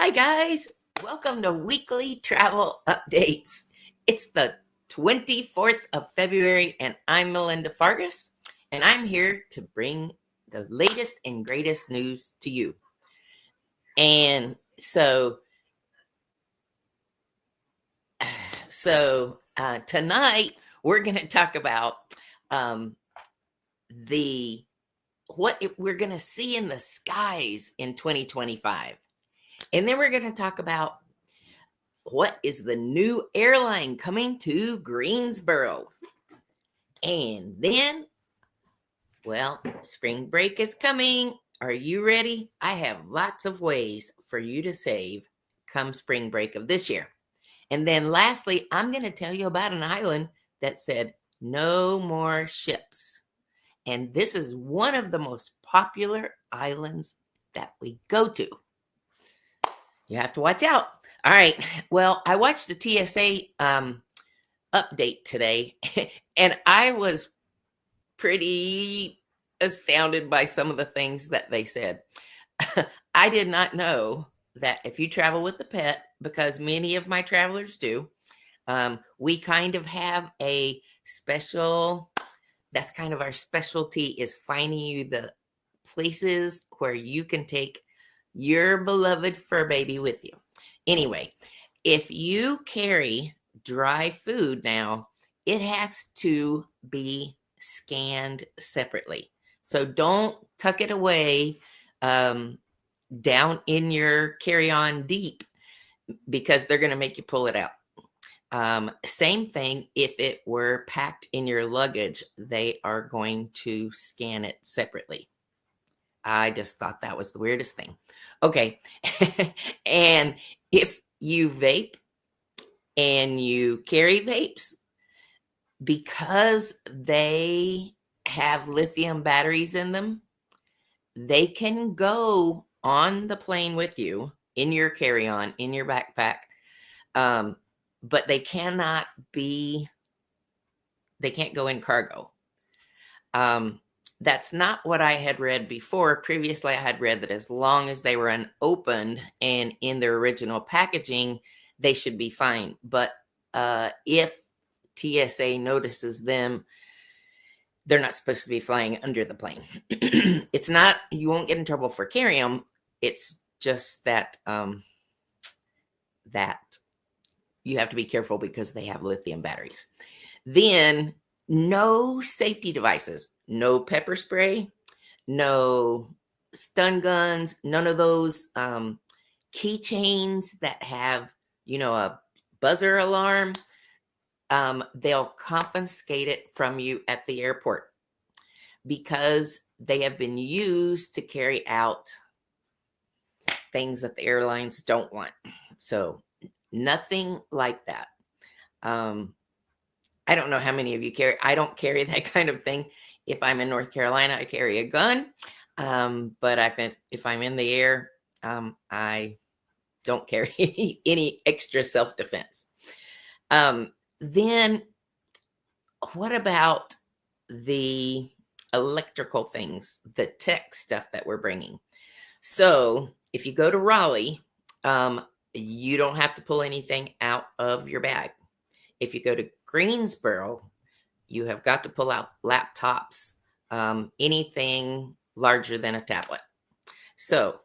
Hi, guys. Welcome to Weekly Travel Updates. It's the 24th of February, and I'm Melinda Fargus, and I'm here to bring the latest and greatest news to you. And so tonight we're going to talk about what we're going to see in the skies in 2025. And then we're going to talk about what is the new airline coming to Greensboro. And then, well, spring break is coming. Are you ready? I have lots of ways for you to save come spring break of this year. And then lastly, I'm going to tell you about an island that said no more ships. And this is one of the most popular islands that we go to. You have to watch out. All right. Well, I watched the TSA update today, and I was pretty astounded by some of the things that they said. I did not know that if you travel with a pet, because many of my travelers do, we kind of have a special, that's kind of our specialty, is finding you the places where you can take your beloved fur baby with you. Anyway, if you carry dry food now, it has to be scanned separately. So don't tuck it away down in your carry-on deep, because they're going to make you pull it out. Same thing if it were packed in your luggage, they are going to scan it separately. I just thought that was the weirdest thing. Okay. And if you vape and you carry vapes, because they have lithium batteries in them, they can go on the plane with you in your carry-on, in your backpack, but they can't go in cargo. That's not what I had read before. Previously, I had read that as long as they were unopened and in their original packaging, they should be fine. But if TSA notices them, they're not supposed to be flying under the plane. It's not, you won't get in trouble for carrying them. It's just that that you have to be careful because they have lithium batteries. Then no safety devices, no pepper spray, no stun guns, none of those keychains that have, a buzzer alarm. They'll confiscate it from you at the airport because they have been used to carry out things that the airlines don't want. So nothing like that. I don't know how many of you carry. I don't carry that kind of thing. If I'm in North Carolina, I carry a gun. But if I'm in the air, I don't carry any extra self-defense. Then what about the electrical things, the tech stuff that we're bringing? So if you go to Raleigh, you don't have to pull anything out of your bag. If you go to Greensboro, you have got to pull out laptops, anything larger than a tablet. So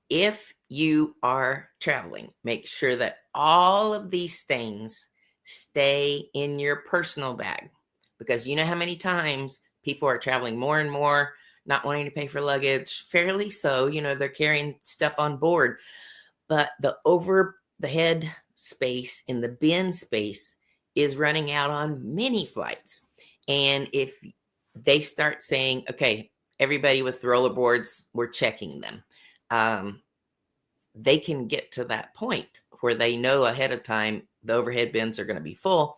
if you are traveling, make sure that all of these things stay in your personal bag, because you know how many times people are traveling more and more, not wanting to pay for luggage, fairly so, they're carrying stuff on board, but the over the head space in the bin space is running out on many flights. And if they start saying, okay, everybody with rollerboards, we're checking them, they can get to that point where they know ahead of time the overhead bins are going to be full,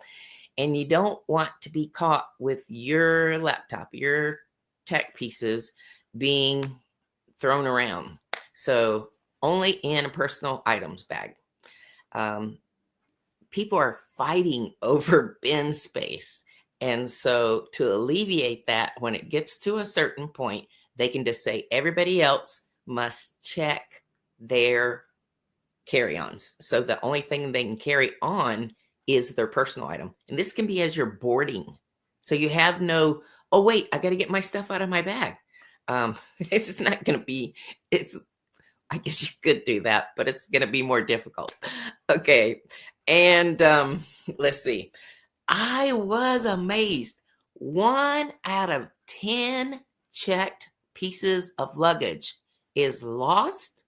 and you don't want to be caught with your laptop, your tech pieces being thrown around. So only in a personal items bag. People are fighting over bin space. And so to alleviate that, when it gets to a certain point, they can just say everybody else must check their carry-ons. So the only thing they can carry on is their personal item. And this can be as you're boarding. So you have no, oh, wait, I got to get my stuff out of my bag. It's not going to be, I guess you could do that, but it's going to be more difficult. Okay. And let's see. I was amazed. 1 out of 10 checked pieces of luggage is lost,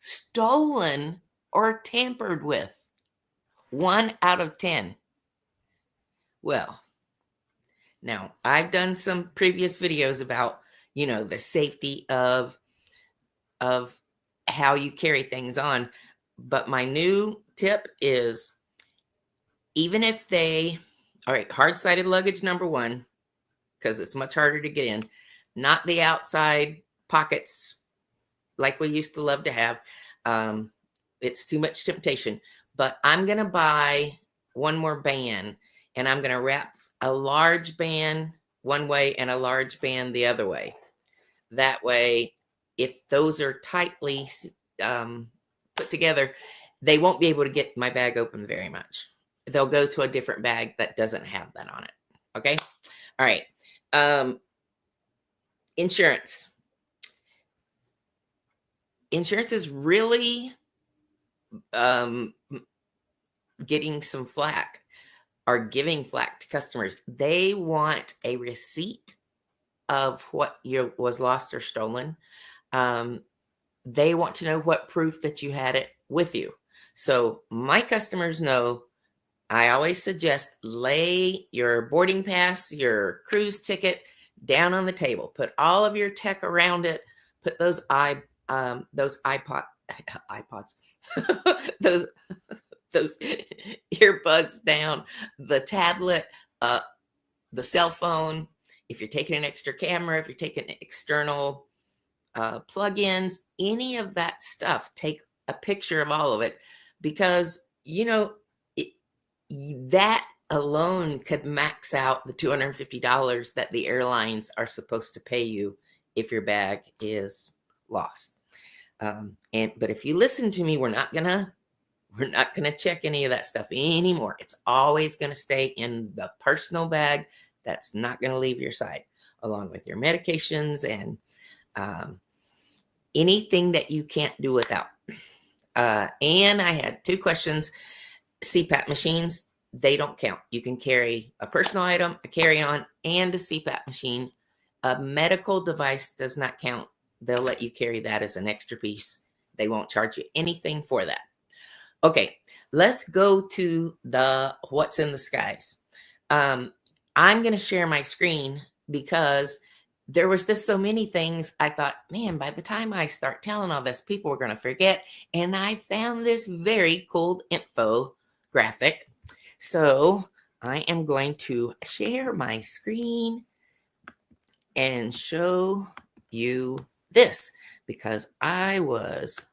stolen, or tampered with. 1 out of 10. Well, now I've done some previous videos about, the safety of how you carry things on. But my new tip is, even if all right, hard-sided luggage, number one, because it's much harder to get in, not the outside pockets like we used to love to have. It's too much temptation. But I'm going to buy one more band, and I'm going to wrap a large band one way and a large band the other way. That way, if those are tightly put together, they won't be able to get my bag open very much. They'll go to a different bag that doesn't have that on it. Okay. All right. Insurance. Insurance is really getting some flack, or giving flack to customers. They want a receipt of what was lost or stolen. They want to know what proof that you had it with you. So my customers know, I always suggest lay your boarding pass, your cruise ticket down on the table. Put all of your tech around it. Put those iPods, those earbuds down, the tablet, the cell phone. If you're taking an extra camera, if you're taking external plugins, any of that stuff, take a picture of all of it, because that alone could max out the $250 that the airlines are supposed to pay you if your bag is lost. But if you listen to me, we're not gonna check any of that stuff anymore. It's always gonna stay in the personal bag. That's not gonna leave your side, along with your medications and anything that you can't do without. And I had 2 questions. CPAP machines, they don't count. You can carry a personal item, a carry-on, and a CPAP machine. A medical device does not count. They'll let you carry that as an extra piece. They won't charge you anything for that. Okay, let's go to the what's in the skies. I'm going to share my screen because there was just so many things. I thought, man, by the time I start telling all this, people are going to forget. And I found this very cool info graphic. So I am going to share my screen and show you this, because I was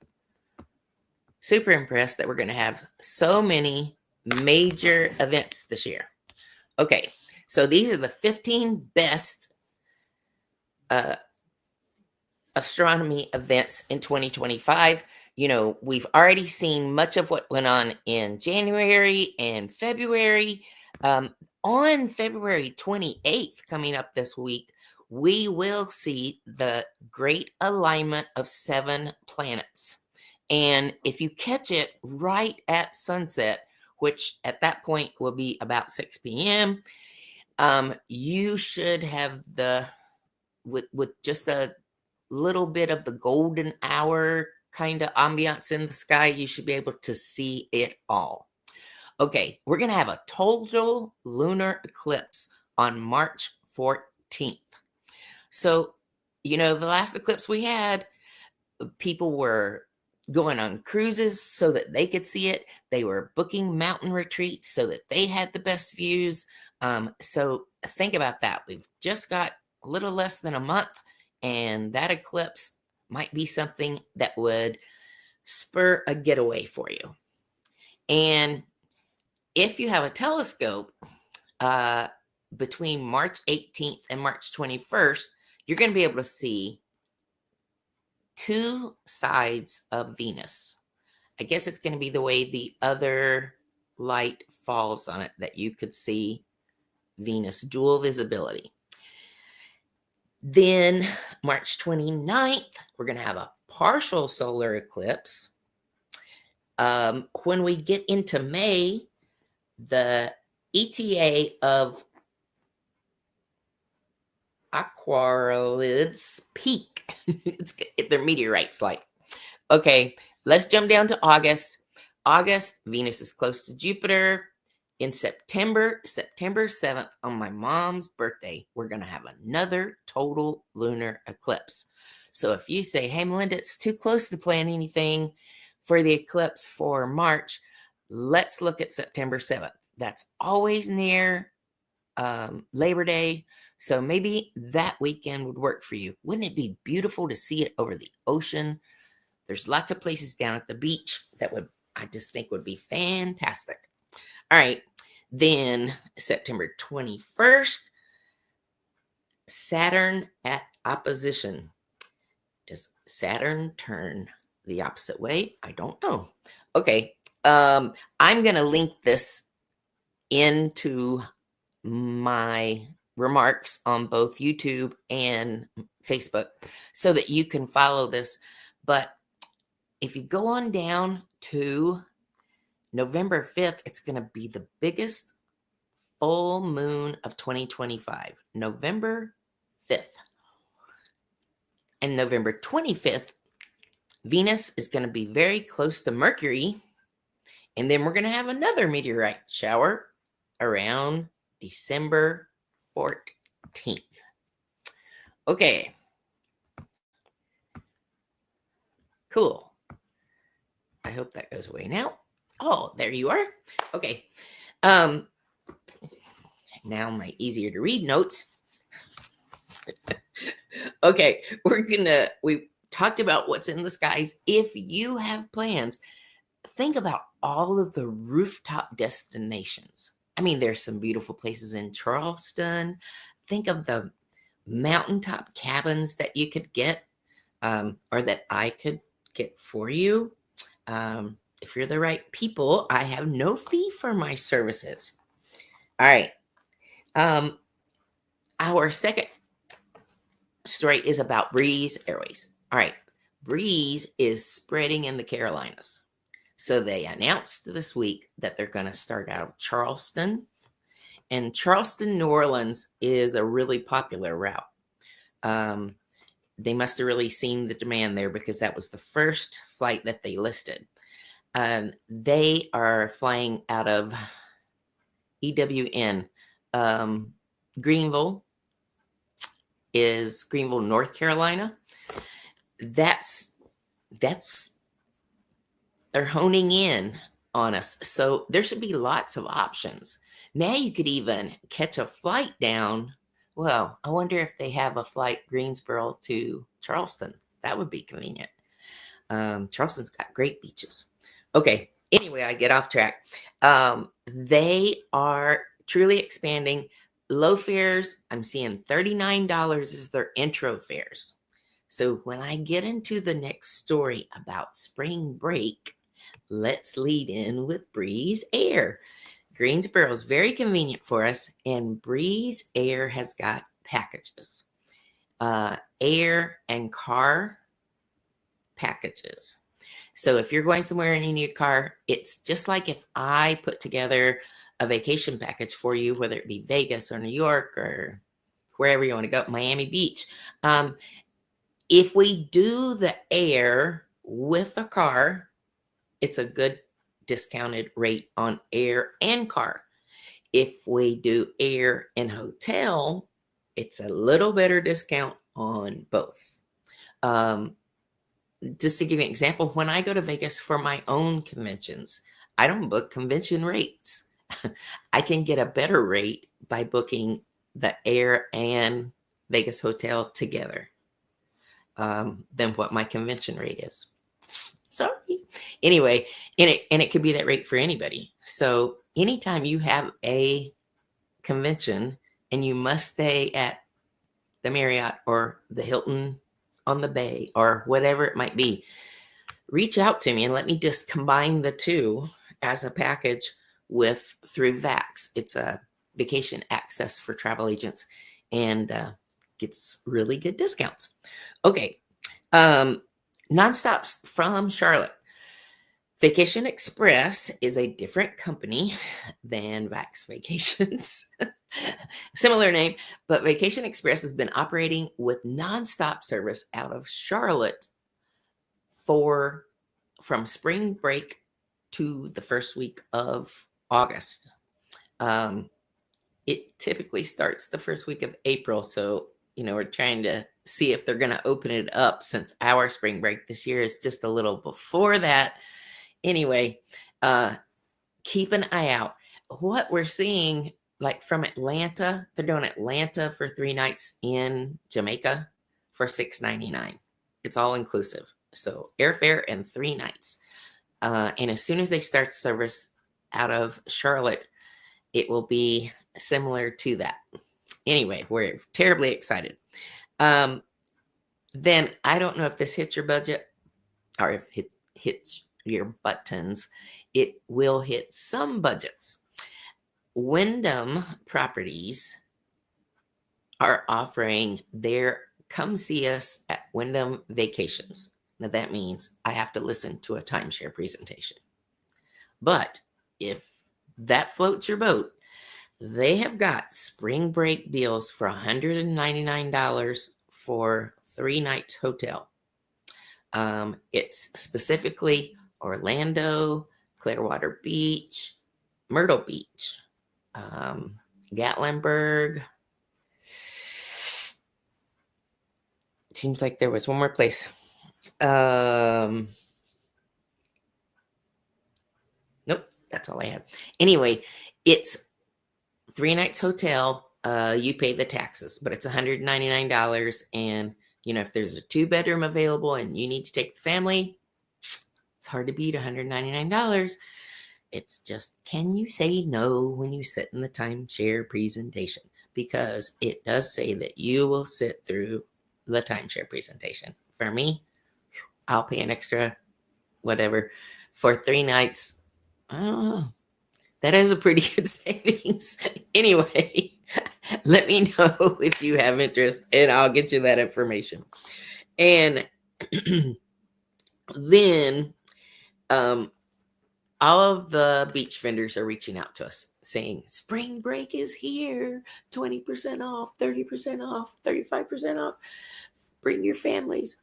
super impressed that we're going to have so many major events this year. Okay, so these are the 15 best astronomy events in 2025. We've already seen much of what went on in January and February. On February 28th, coming up this week, we will see the great alignment of 7 planets. And if you catch it right at sunset, which at that point will be about 6 p.m., you should have with just a little bit of the golden hour kind of ambiance in the sky, you should be able to see it all. Okay, we're going to have a total lunar eclipse on March 14th. So, the last eclipse we had, people were going on cruises so that they could see it. They were booking mountain retreats so that they had the best views. So think about that. We've just got a little less than a month, and that eclipse might be something that would spur a getaway for you. And if you have a telescope, between March 18th and March 21st, you're going to be able to see 2 sides of Venus. I guess it's going to be the way the other light falls on it that you could see Venus, dual visibility. Then March 29th, we're going to have a partial solar eclipse. When we get into May, the ETA of Aquarids peak. They're meteorites like. Okay, let's jump down to August. August, Venus is close to Jupiter. In September 7th, on my mom's birthday, we're going to have another total lunar eclipse. So if you say, hey, Melinda, it's too close to plan anything for the eclipse for March, let's look at September 7th. That's always near Labor Day. So maybe that weekend would work for you. Wouldn't it be beautiful to see it over the ocean? There's lots of places down at the beach that I just think would be fantastic. All right. Then September 21st, Saturn at opposition. Does Saturn turn the opposite way? I don't know. Okay. I'm going to link this into my remarks on both YouTube and Facebook so that you can follow this. But if you go on down to November 5th, it's going to be the biggest full moon of 2025, November 5th. And November 25th, Venus is going to be very close to Mercury. And then we're going to have another meteorite shower around December 14th. Okay. Cool. I hope that goes away now. Oh, there you are. Okay. Now my easier to read notes. Okay, we talked about what's in the skies. If you have plans, think about all of the rooftop destinations. I mean, there's some beautiful places in Charleston. Think of the mountaintop cabins that you could get, or that I could get for you. If you're the right people, I have no fee for my services. All right. Our second story is about Breeze Airways. All right. Breeze is spreading in the Carolinas. So they announced this week that they're going to start out of Charleston. And Charleston, New Orleans is a really popular route. They must have really seen the demand there because that was the first flight that they listed. They are flying out of EWN. Greenville, North Carolina. That's they're honing in on us. So there should be lots of options. Now you could even catch a flight down. Well, I wonder if they have a flight Greensboro to Charleston. That would be convenient. Charleston's got great beaches. Okay. Anyway, I get off track. They are truly expanding. Low fares, I'm seeing $39 is their intro fares. So when I get into the next story about spring break, let's lead in with Breeze Air. Greensboro is very convenient for us, and Breeze Air has got packages, air and car packages. So if you're going somewhere and you need a car, it's just like if I put together a vacation package for you, whether it be Vegas or New York or wherever you want to go, Miami Beach. If we do the air with a car, it's a good discounted rate on air and car. If we do air and hotel, it's a little better discount on both. Just to give you an example, when I go to Vegas for my own conventions, I don't book convention rates. I can get a better rate by booking the air and Vegas hotel together than what my convention rate is. Sorry. Anyway, and it could be that rate for anybody. So anytime you have a convention and you must stay at the Marriott or the Hilton on the Bay or whatever it might be, reach out to me and let me just combine the two as a package with through VAX. It's a vacation access for travel agents and gets really good discounts. Okay. Nonstops from Charlotte. Vacation Express is a different company than Vax Vacations. Similar name, but Vacation Express has been operating with nonstop service out of Charlotte from spring break to the first week of August. It typically starts the first week of April, so we're trying to see if they're going to open it up since our spring break this year is just a little before that. Anyway, keep an eye out. What we're seeing, like from Atlanta, they're doing Atlanta for 3 nights in Jamaica for $6.99. It's all inclusive. So airfare and 3 nights. And as soon as they start service out of Charlotte, it will be similar to that. Anyway, we're terribly excited. Then I don't know if this hits your budget or if it hits your buttons. It will hit some budgets. Wyndham Properties are offering their come see us at Wyndham Vacations. Now that means I have to listen to a timeshare presentation. But if that floats your boat, they have got spring break deals for $199 for 3 nights hotel. It's specifically Orlando, Clearwater Beach, Myrtle Beach, Gatlinburg. Seems like there was one more place. Nope, that's all I had. Anyway, it's 3 nights hotel. You pay the taxes, but it's $199. And if there's a 2-bedroom available and you need to take the family, it's hard to beat $199. It's just, can you say no when you sit in the timeshare presentation? Because it does say that you will sit through the timeshare presentation. For me, I'll pay an extra whatever for 3 nights. Oh, that is a pretty good savings. Anyway, let me know if you have interest and I'll get you that information. And then all of the beach vendors are reaching out to us saying, spring break is here, 20% off, 30% off, 35% off. Bring your families.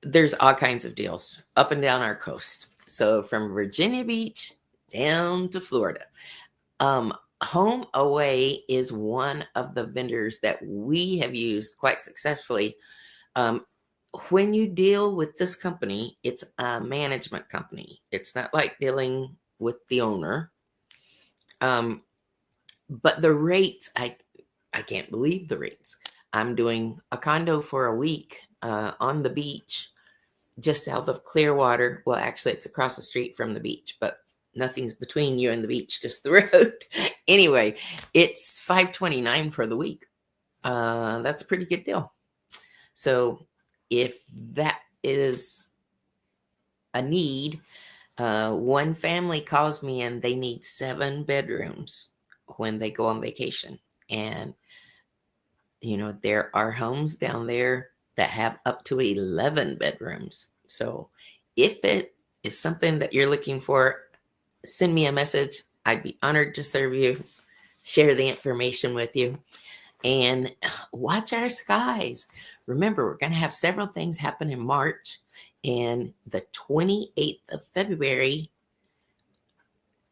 There's all kinds of deals up and down our coast. So from Virginia Beach down to Florida. Home Away is one of the vendors that we have used quite successfully. When you deal with this company, it's a management company. It's not like dealing with the owner. But the rates, I can't believe the rates. I'm doing a condo for a week on the beach just south of Clearwater. Well, actually, it's across the street from the beach, but nothing's between you and the beach, just the road. Anyway, it's $529 for the week. That's a pretty good deal. So if that is a need, one family calls me and they need 7 bedrooms when they go on vacation. And, there are homes down there that have up to 11 bedrooms. So if it is something that you're looking for, send me a message. I'd be honored to serve you, share the information with you, and watch our skies. Remember, we're going to have several things happen in March, and the 28th of February,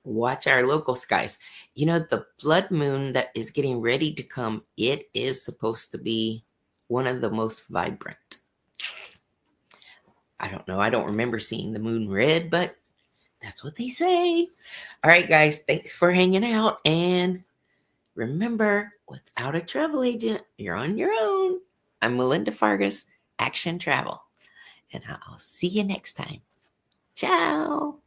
watch our local skies. The blood moon that is getting ready to come, it is supposed to be one of the most vibrant. I don't know. I don't remember seeing the moon red, but that's what they say. All right, guys, thanks for hanging out. And remember, without a travel agent, you're on your own. I'm Melinda Fargas, Action Travel. And I'll see you next time. Ciao.